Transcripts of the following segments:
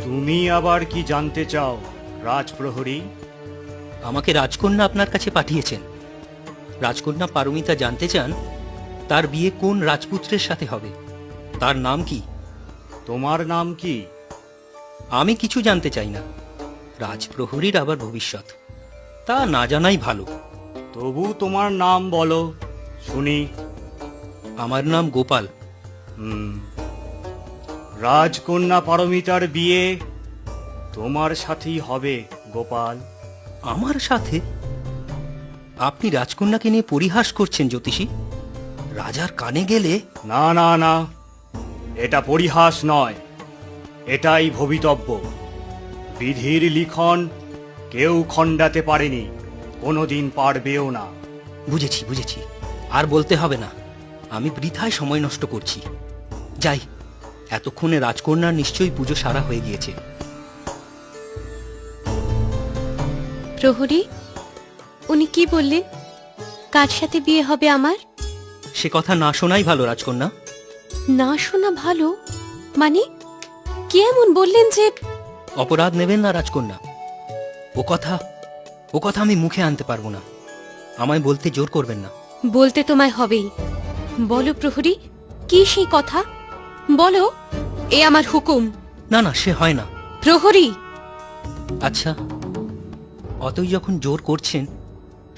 তুমি আবার কি জানতে চাও রাজপ্রহরী? আমাকে রাজকন্যা আপনার কাছে পাঠিয়েছেন। রাজকন্যা পারমিতা জানতে চান তার বিয়ে কোন রাজপুত্রের সাথে হবে, তার নাম কি। তোমার নাম কি? আমি কিছু জানতে চাই না। রাজপ্রহরীর আবার ভবিষ্যৎ তা না জানাই ভালো। তবু তোমার নাম বলো শুনি। আমার নাম গোপাল। রাজকন্যা পারমিতার বিয়ে তোমার সাথেই হবে গোপাল। আমার সাথে? আপনি রাজকন্যাকে নিয়ে পরিহাস করছেন জ্যোতিষী। রাজার কানে গেলে। না না না, এটা পরিহাস নয়, এটাই ভবিতব্য। বিধির লিখন কেউ খণ্ডাতে পারেনি, কোনোদিন পারবেও না। বুঝেছি বুঝেছি, আর বলতে হবে না। আমি বৃথায় সময় নষ্ট করছি। যাই, এতক্ষণে রাজকন্যার নিশ্চয়ই পুজো সারা হয়ে গিয়েছে। প্রহরী, উনি কি বললেন? কার সাথে বিয়ে হবে আমার? সে কথা না শোনাই ভালো রাজকন্যা। না শোনা ভালো মানে? কি এমন বললেন যে? অপরাধ নেবেন না রাজকন্যা। ও কথা আমি মুখে আনতে পারবো না। আমায় বলতে জোর করবেন না। বলতে তোমায় হবেই। বলো প্রহরী, কি সেই কথা বলো, এ আমার হুকুম। না না, সে হয় না। প্রহরী! আচ্ছা, অতই যখন জোর করছেন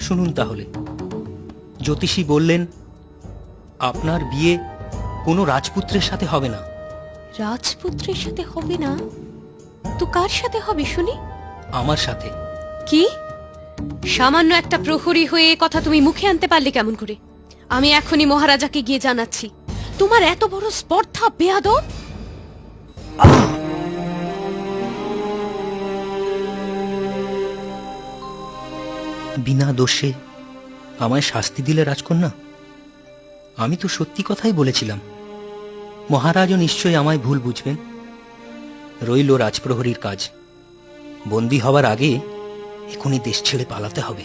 শুনুন তাহলে। জ্যোতিষী বললেন আপনার বিয়ে কোনো রাজপুত্রের সাথে হবে না। রাজপুত্রের সাথে হবে না? তো কার সাথে হবে শুনি? আমার সাথে। কি? সামান্য একটা প্রহরী হয়ে এ কথা তুমি মুখে আনতে পারলে কেমন করে? আমি এখনই মহারাজাকে গিয়ে জানাচ্ছি। তোমার এত বড় স্পর্ধা, বেয়াদব! বিনা দোষে আমায় শাস্তি দিলে রাজকন্যা? আমি তো সত্যি কথাই বলেছিলাম। মহারাজও নিশ্চয়ই আমায় ভুল বুঝবেন। রইল রাজপ্রহরীর কাজ। বন্দী হবার আগে এখনই দেশ ছেড়ে পালাতে হবে।